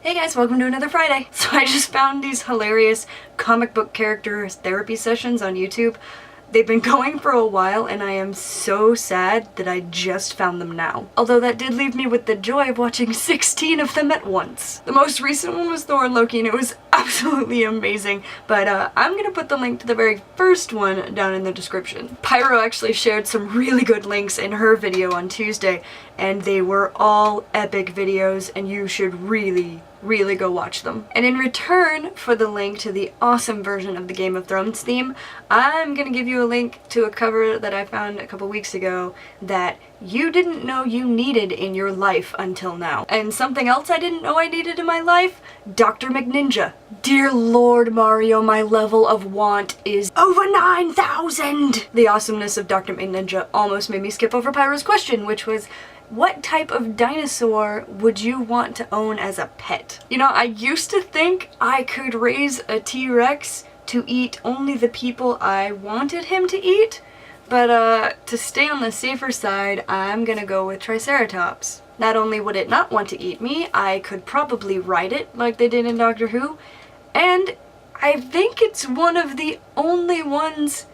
Hey guys, welcome to another Friday. So I just found these hilarious comic book character therapy sessions on YouTube. They've been going for a while and I am so sad that I just found them now. Although that did leave me with the joy of watching 16 of them at once. The most recent one was Thor and Loki and it was absolutely amazing, but I'm gonna put the link to the very first one down in the description. Pyro actually shared some really good links in her video on Tuesday and they were all epic videos and you should really go watch them. And in return for the link to the awesome version of the Game of Thrones theme, I'm gonna give you a link to a cover that I found a couple weeks ago that you didn't know you needed in your life until now. And something else I didn't know I needed in my life? Dr. McNinja. Dear Lord Mario, my level of want is over 9,000! The awesomeness of Dr. McNinja almost made me skip over Pyro's question, which was, what type of dinosaur would you want to own as a pet? You know, I used to think I could raise a T-Rex to eat only the people I wanted him to eat, but to stay on the safer side, I'm gonna go with Triceratops. Not only would it not want to eat me, I could probably ride it like they did in Doctor Who, and I think it's one of the only ones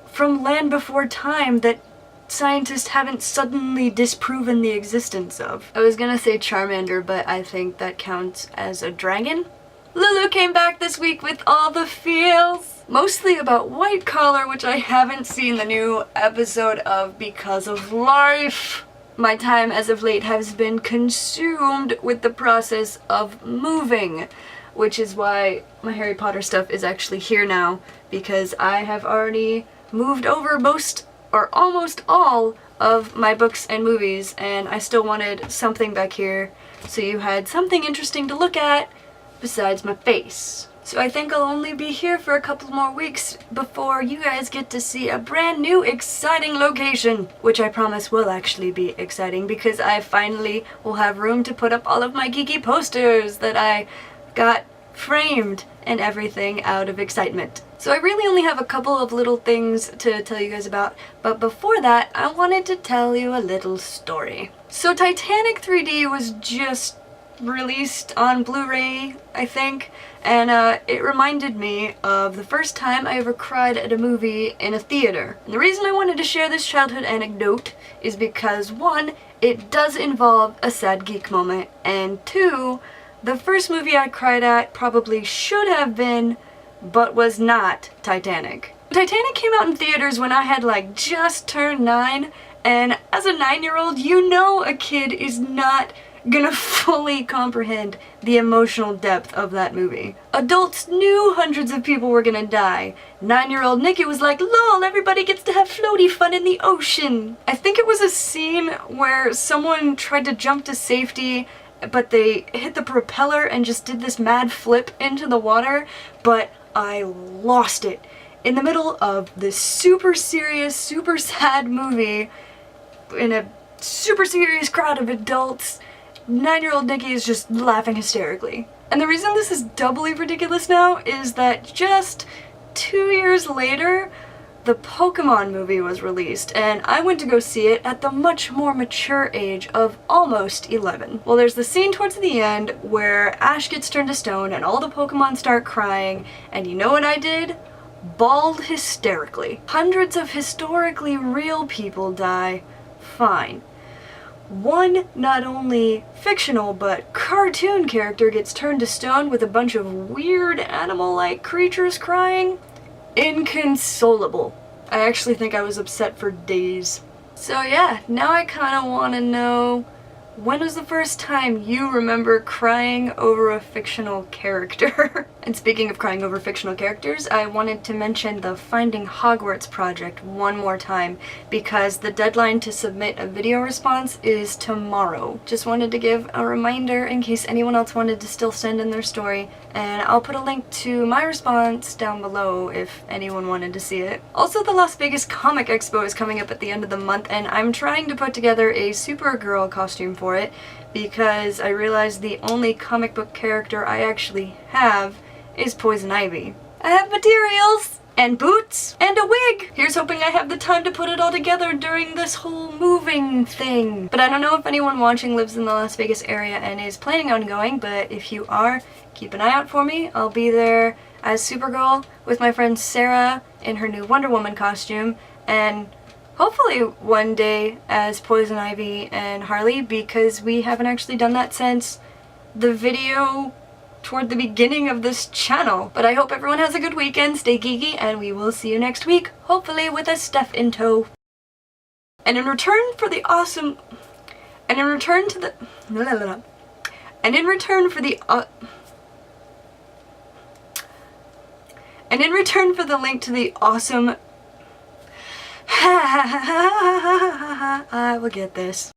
from Land Before Time that scientists haven't suddenly disproven the existence of. I was gonna say Charmander, but I think that counts as a dragon. Lulu came back this week with all the feels. Mostly about White Collar, which I haven't seen the new episode of because of life. My time as of late has been consumed with the process of moving, which is why my Harry Potter stuff is actually here now, because I have already moved over most or almost all of my books and movies, and I still wanted something back here so you had something interesting to look at besides my face. So I think I'll only be here for a couple more weeks before you guys get to see a brand new exciting location, which I promise will actually be exciting because I finally will have room to put up all of my geeky posters that I got framed and everything out of excitement. So I really only have a couple of little things to tell you guys about, but before that, I wanted to tell you a little story. So Titanic 3D was just released on Blu-ray, I think, and it reminded me of the first time I ever cried at a movie in a theater. And the reason I wanted to share this childhood anecdote is because, one, it does involve a sad geek moment, and two, the first movie I cried at probably should have been, but was not, Titanic. Titanic came out in theaters when I had like just turned 9, and as a 9-year-old, you know a kid is not gonna fully comprehend the emotional depth of that movie. Adults knew hundreds of people were gonna die. 9-year-old Nikki was like, lol, everybody gets to have floaty fun in the ocean. I think it was a scene where someone tried to jump to safety but they hit the propeller and just did this mad flip into the water, but I lost it. In the middle of this super serious, super sad movie, in a super serious crowd of adults, 9-year-old Nikki is just laughing hysterically. And the reason this is doubly ridiculous now is that just 2 years later, the Pokemon movie was released, and I went to go see it at the much more mature age of almost 11. Well, there's the scene towards the end where Ash gets turned to stone and all the Pokemon start crying, and you know what I did? Bawled hysterically. Hundreds of historically real people die. Fine. One not only fictional but cartoon character gets turned to stone with a bunch of weird animal-like creatures crying. Inconsolable. I actually think I was upset for days. So yeah, now I kinda wanna know, when was the first time you remember crying over a fictional character? And speaking of crying over fictional characters, I wanted to mention the Finding Hogwarts project one more time because the deadline to submit a video response is tomorrow. Just wanted to give a reminder in case anyone else wanted to still send in their story, and I'll put a link to my response down below if anyone wanted to see it. Also, the Las Vegas Comic Expo is coming up at the end of the month, and I'm trying to put together a Supergirl costume for it because I realized the only comic book character I actually have is Poison Ivy. I have materials! and boots, and a wig. Here's hoping I have the time to put it all together during this whole moving thing. But I don't know if anyone watching lives in the Las Vegas area and is planning on going, but if you are, keep an eye out for me. I'll be there as Supergirl with my friend Sarah in her new Wonder Woman costume, and hopefully one day as Poison Ivy and Harley, because we haven't actually done that since the video toward the beginning of this channel. But I hope everyone has a good weekend, stay geeky, and we will see you next week, hopefully with a Steph in tow. And in return for the awesome... And in return to the... And in return for the... And in return for the link to the awesome... I will get this.